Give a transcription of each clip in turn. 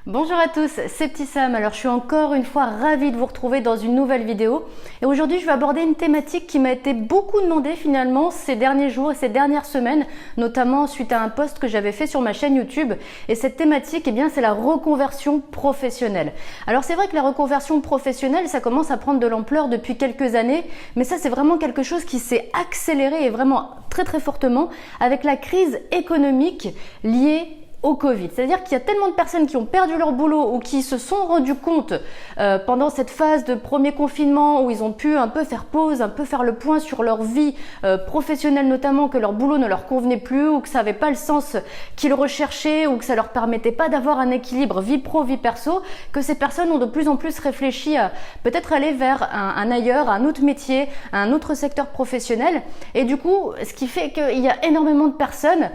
Bonjour à tous, c'est Petit Sam. Alors je suis encore une fois ravie de vous retrouver dans une nouvelle vidéo. Et aujourd'hui je vais aborder une thématique qui m'a été beaucoup demandée finalement ces derniers jours et ces dernières semaines, notamment suite à un post que j'avais fait sur ma chaîne YouTube. Et cette thématique, c'est la reconversion professionnelle. Alors c'est vrai que la reconversion professionnelle, ça commence à prendre de l'ampleur depuis quelques années, mais ça c'est vraiment quelque chose qui s'est accéléré et vraiment très fortement avec la crise économique liée au Covid. C'est-à-dire qu'il y a tellement de personnes qui ont perdu leur boulot ou qui se sont rendu compte pendant cette phase de premier confinement où ils ont pu un peu faire pause, un peu faire le point sur leur vie professionnelle notamment, que leur boulot ne leur convenait plus ou que ça n'avait pas le sens qu'ils recherchaient ou que ça leur permettait pas d'avoir un équilibre vie pro, vie perso, que ces personnes ont de plus en plus réfléchi à peut-être aller vers un ailleurs, un autre métier, un autre secteur professionnel. Et du coup, ce qui fait qu'il y a énormément de personnes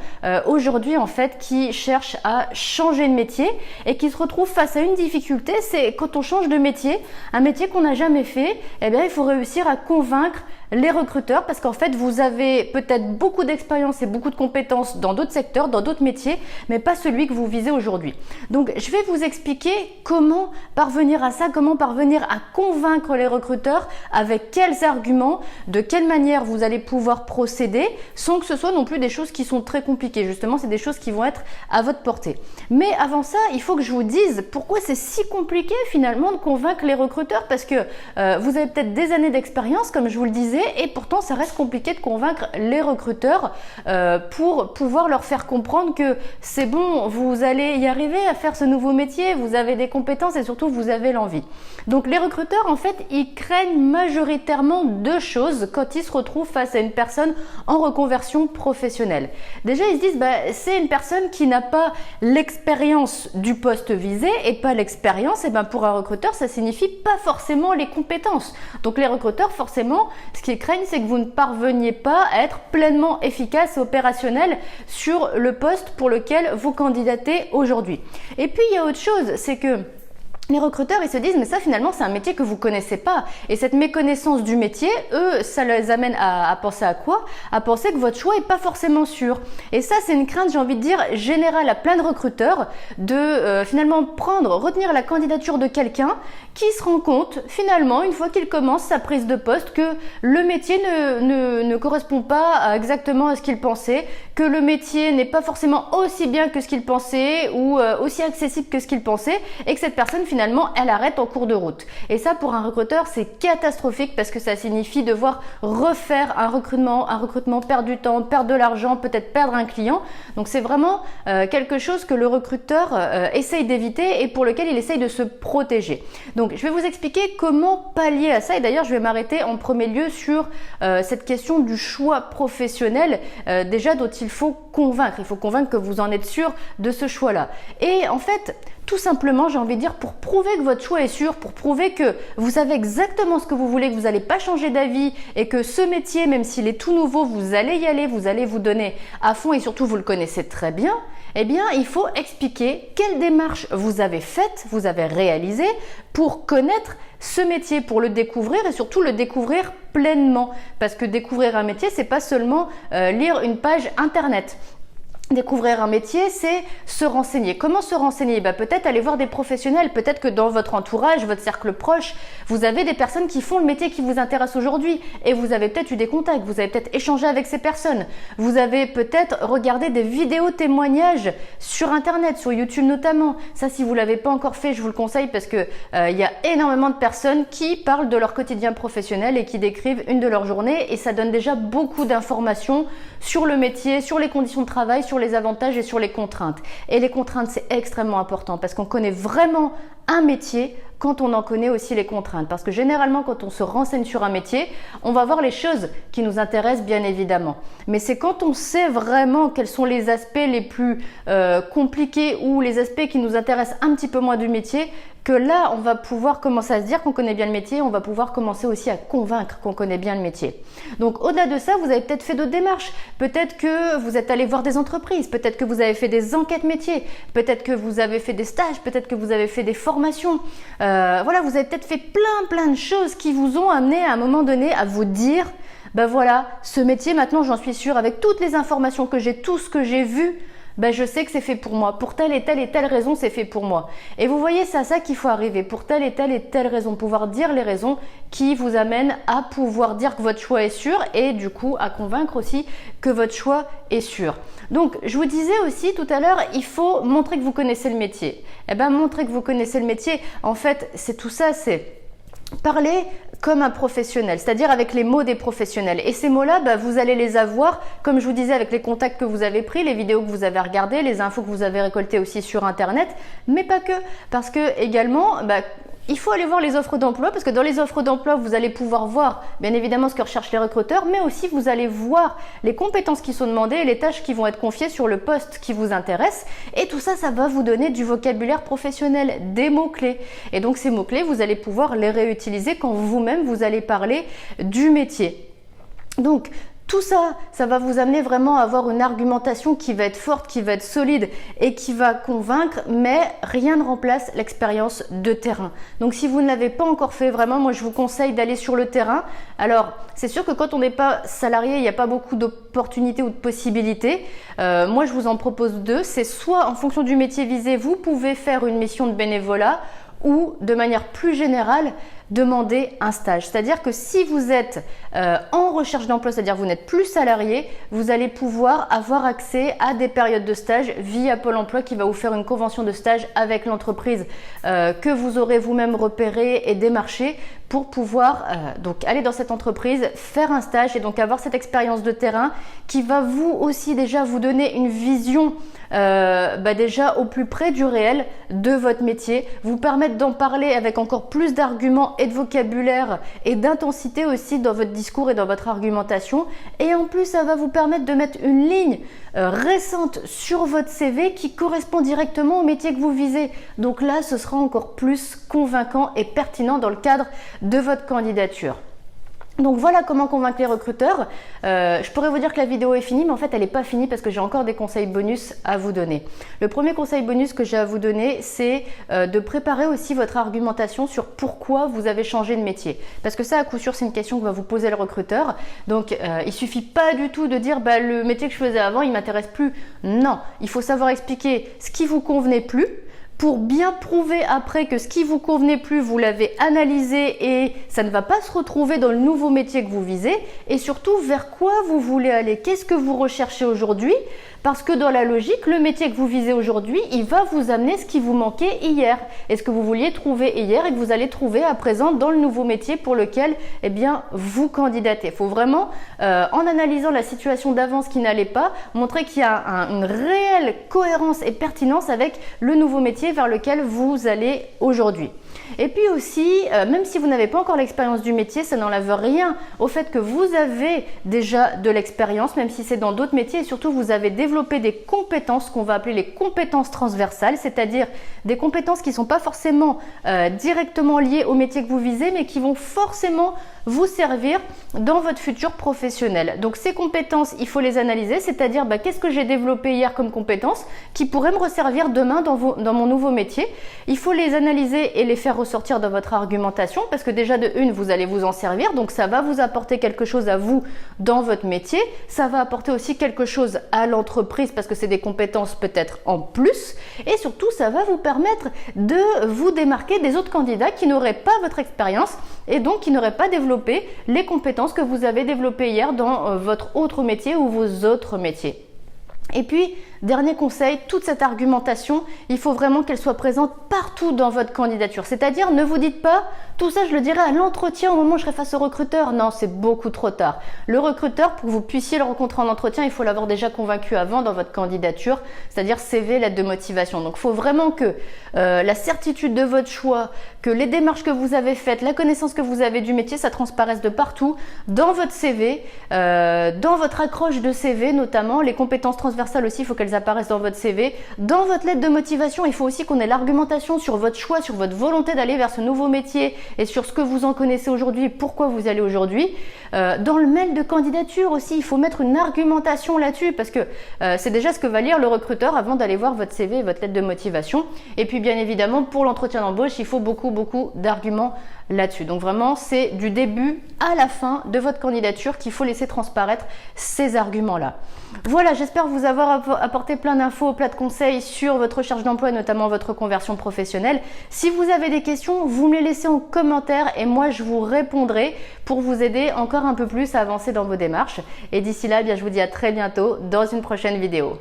aujourd'hui en fait qui cherchent à changer de métier et qui se retrouvent face à une difficulté, c'est quand on change de métier, un métier qu'on n'a jamais fait, il faut réussir à convaincre les recruteurs parce qu'en fait vous avez peut-être beaucoup d'expérience et beaucoup de compétences dans d'autres secteurs, dans d'autres métiers, mais pas celui que vous visez aujourd'hui. Donc je vais vous expliquer comment parvenir à ça, comment parvenir à convaincre les recruteurs, avec quels arguments, de quelle manière vous allez pouvoir procéder sans que ce soit non plus des choses qui sont très compliquées. Justement, c'est des choses qui vont être à votre portée. Mais avant ça, il faut que je vous dise pourquoi c'est si compliqué finalement de convaincre les recruteurs, parce que vous avez peut-être des années d'expérience comme je vous le disais, et pourtant ça reste compliqué de convaincre les recruteurs pour pouvoir leur faire comprendre que c'est bon, vous allez y arriver à faire ce nouveau métier, vous avez des compétences et surtout vous avez l'envie. Donc les recruteurs en fait ils craignent majoritairement deux choses quand ils se retrouvent face à une personne en reconversion professionnelle. Déjà ils se disent c'est une personne qui n'a pas l'expérience du poste visé, et pas l'expérience, pour un recruteur ça signifie pas forcément les compétences. Donc les recruteurs forcément ce qu'ils craignent, c'est que vous ne parveniez pas à être pleinement efficace et opérationnel sur le poste pour lequel vous candidatez aujourd'hui. Et puis il y a autre chose, c'est que les recruteurs, ils se disent, mais ça finalement c'est un métier que vous connaissez pas. Et cette méconnaissance du métier, eux, ça les amène à penser à quoi? À penser que votre choix est pas forcément sûr. Et ça, c'est une crainte, j'ai envie de dire, générale à plein de recruteurs, de finalement retenir la candidature de quelqu'un qui se rend compte finalement, une fois qu'il commence sa prise de poste, que le métier ne correspond pas exactement à ce qu'il pensait, que le métier n'est pas forcément aussi bien que ce qu'il pensait ou aussi accessible que ce qu'il pensait, et que cette personne finalement elle arrête en cours de route. Et ça, pour un recruteur, c'est catastrophique parce que ça signifie devoir refaire un recrutement, perdre du temps, perdre de l'argent, peut-être perdre un client. Donc c'est vraiment quelque chose que le recruteur essaye d'éviter et pour lequel il essaye de se protéger. Donc je vais vous expliquer comment pallier à ça, et d'ailleurs je vais m'arrêter en premier lieu sur cette question du choix professionnel déjà dont il faut convaincre. Il faut convaincre que vous en êtes sûr de ce choix-là. Et en fait, tout simplement, j'ai envie de dire, pour prouver que votre choix est sûr, pour prouver que vous savez exactement ce que vous voulez, que vous n'allez pas changer d'avis et que ce métier, même s'il est tout nouveau, vous allez y aller, vous allez vous donner à fond et surtout vous le connaissez très bien, il faut expliquer quelle démarche vous avez faite, vous avez réalisée pour connaître ce métier, pour le découvrir et surtout le découvrir pleinement. Parce que découvrir un métier, c'est pas seulement lire une page internet. Découvrir un métier, c'est se renseigner. Comment se renseigner? Peut-être aller voir des professionnels. Peut-être que dans votre entourage, votre cercle proche, vous avez des personnes qui font le métier qui vous intéresse aujourd'hui et vous avez peut-être eu des contacts, vous avez peut-être échangé avec ces personnes. Vous avez peut-être regardé des vidéos témoignages sur Internet, sur YouTube notamment. Ça, si vous l'avez pas encore fait, je vous le conseille parce que il y a énormément de personnes qui parlent de leur quotidien professionnel et qui décrivent une de leurs journées, et ça donne déjà beaucoup d'informations sur le métier, sur les conditions de travail, sur les avantages et sur les contraintes. Et les contraintes, c'est extrêmement important parce qu'on connaît vraiment un métier quand on en connaît aussi les contraintes. Parce que généralement, quand on se renseigne sur un métier, on va voir les choses qui nous intéressent bien évidemment. Mais c'est quand on sait vraiment quels sont les aspects les plus compliqués ou les aspects qui nous intéressent un petit peu moins du métier que là, on va pouvoir commencer à se dire qu'on connaît bien le métier, on va pouvoir commencer aussi à convaincre qu'on connaît bien le métier. Donc au-delà de ça, vous avez peut-être fait d'autres démarches. Peut-être que vous êtes allé voir des entreprises, peut-être que vous avez fait des enquêtes métiers, peut-être que vous avez fait des stages, peut-être que vous avez fait des formations. Voilà, vous avez peut-être fait plein de choses qui vous ont amené à un moment donné à vous dire voilà, ce métier maintenant j'en suis sûre, avec toutes les informations que j'ai, tout ce que j'ai vu, ben je sais que c'est fait pour moi. Pour telle et telle raison, c'est fait pour moi. Et vous voyez, c'est à ça qu'il faut arriver. Pour telle et telle raison, pouvoir dire les raisons qui vous amènent à pouvoir dire que votre choix est sûr et du coup à convaincre aussi que votre choix est sûr. Donc, je vous disais aussi tout à l'heure, il faut montrer que vous connaissez le métier. Eh bien, montrer que vous connaissez le métier, en fait, c'est tout ça, c'est parler comme un professionnel, c'est-à-dire avec les mots des professionnels. Et ces mots-là, bah, vous allez les avoir, comme je vous disais, avec les contacts que vous avez pris, les vidéos que vous avez regardées, les infos que vous avez récoltées aussi sur Internet, mais pas que. Parce que également, bah, il faut aller voir les offres d'emploi parce que dans les offres d'emploi, vous allez pouvoir voir bien évidemment ce que recherchent les recruteurs, mais aussi vous allez voir les compétences qui sont demandées et les tâches qui vont être confiées sur le poste qui vous intéresse. Et tout ça, ça va vous donner du vocabulaire professionnel, des mots-clés. Et donc ces mots-clés, vous allez pouvoir les réutiliser quand vous-même, vous allez parler du métier. Donc, tout ça, ça va vous amener vraiment à avoir une argumentation qui va être forte, qui va être solide et qui va convaincre, mais rien ne remplace l'expérience de terrain. Donc si vous ne l'avez pas encore fait, vraiment, moi je vous conseille d'aller sur le terrain. Alors, c'est sûr que quand on n'est pas salarié, il n'y a pas beaucoup d'opportunités ou de possibilités. Moi, je vous en propose deux. C'est soit en fonction du métier visé, vous pouvez faire une mission de bénévolat ou de manière plus générale, demander un stage. C'est-à-dire que si vous êtes en recherche d'emploi, c'est-à-dire vous n'êtes plus salarié, vous allez pouvoir avoir accès à des périodes de stage via Pôle emploi qui va vous faire une convention de stage avec l'entreprise que vous aurez vous-même repérée et démarchée pour pouvoir donc aller dans cette entreprise, faire un stage et donc avoir cette expérience de terrain qui va vous aussi déjà vous donner une vision déjà au plus près du réel de votre métier, vous permettre d'en parler avec encore plus d'arguments et de vocabulaire et d'intensité aussi dans votre discours et dans votre argumentation. Et en plus, ça va vous permettre de mettre une ligne récente sur votre CV qui correspond directement au métier que vous visez. Donc là, ce sera encore plus convaincant et pertinent dans le cadre de votre candidature. Donc voilà comment convaincre les recruteurs. Je pourrais vous dire que la vidéo est finie, mais en fait elle n'est pas finie parce que j'ai encore des conseils bonus à vous donner. Le premier conseil bonus que j'ai à vous donner, c'est de préparer aussi votre argumentation sur pourquoi vous avez changé de métier. Parce que ça, à coup sûr, c'est une question que va vous poser le recruteur. Donc il suffit pas du tout de dire le métier que je faisais avant, il m'intéresse plus. Non, il faut savoir expliquer ce qui vous convenait plus, pour bien prouver après que ce qui vous convenait plus, vous l'avez analysé et ça ne va pas se retrouver dans le nouveau métier que vous visez, et surtout vers quoi vous voulez aller, qu'est-ce que vous recherchez aujourd'hui, parce que dans la logique, le métier que vous visez aujourd'hui, il va vous amener ce qui vous manquait hier et ce que vous vouliez trouver hier et que vous allez trouver à présent dans le nouveau métier pour lequel vous candidatez. Il faut vraiment, en analysant la situation d'avance qui n'allait pas, montrer qu'il y a une réelle cohérence et pertinence avec le nouveau métier vers lequel vous allez aujourd'hui. Et puis aussi, même si vous n'avez pas encore l'expérience du métier, ça n'enlève rien au fait que vous avez déjà de l'expérience, même si c'est dans d'autres métiers, et surtout vous avez développé des compétences qu'on va appeler les compétences transversales, c'est-à-dire des compétences qui ne sont pas forcément directement liées au métier que vous visez, mais qui vont forcément vous servir dans votre futur professionnel. Donc ces compétences, il faut les analyser, c'est-à-dire qu'est-ce que j'ai développé hier comme compétences qui pourraient me resservir demain dans mon nouveau métier. Il faut les analyser et les faire ressortir dans votre argumentation parce que déjà de une, vous allez vous en servir, donc ça va vous apporter quelque chose à vous dans votre métier, ça va apporter aussi quelque chose à l'entreprise parce que c'est des compétences peut-être en plus, et surtout ça va vous permettre de vous démarquer des autres candidats qui n'auraient pas votre expérience et donc qui n'auraient pas développé les compétences que vous avez développées hier dans votre autre métier ou vos autres métiers. Et puis, dernier conseil, toute cette argumentation, il faut vraiment qu'elle soit présente partout dans votre candidature. C'est-à-dire, ne vous dites pas, tout ça je le dirai à l'entretien au moment où je serai face au recruteur. Non, c'est beaucoup trop tard. Le recruteur, pour que vous puissiez le rencontrer en entretien, il faut l'avoir déjà convaincu avant dans votre candidature, c'est-à-dire CV, lettre de motivation. Donc, il faut vraiment que la certitude de votre choix, que les démarches que vous avez faites, la connaissance que vous avez du métier, ça transparaisse de partout, dans votre CV, dans votre accroche de CV notamment, les compétences transversales aussi, il faut qu'elles apparaissent dans votre CV. Dans votre lettre de motivation, il faut aussi qu'on ait l'argumentation sur votre choix, sur votre volonté d'aller vers ce nouveau métier et sur ce que vous en connaissez aujourd'hui et pourquoi vous allez aujourd'hui. Dans le mail de candidature aussi, il faut mettre une argumentation là-dessus parce que c'est déjà ce que va lire le recruteur avant d'aller voir votre CV et votre lettre de motivation. Et puis bien évidemment, pour l'entretien d'embauche, il faut beaucoup d'arguments là-dessus. Donc vraiment, c'est du début à la fin de votre candidature qu'il faut laisser transparaître ces arguments-là. Voilà, j'espère vous avoir apporté apporter plein d'infos, plein de conseils sur votre recherche d'emploi, notamment votre conversion professionnelle. Si vous avez des questions, vous me les laissez en commentaire et moi je vous répondrai pour vous aider encore un peu plus à avancer dans vos démarches. Et d'ici là, je vous dis à très bientôt dans une prochaine vidéo.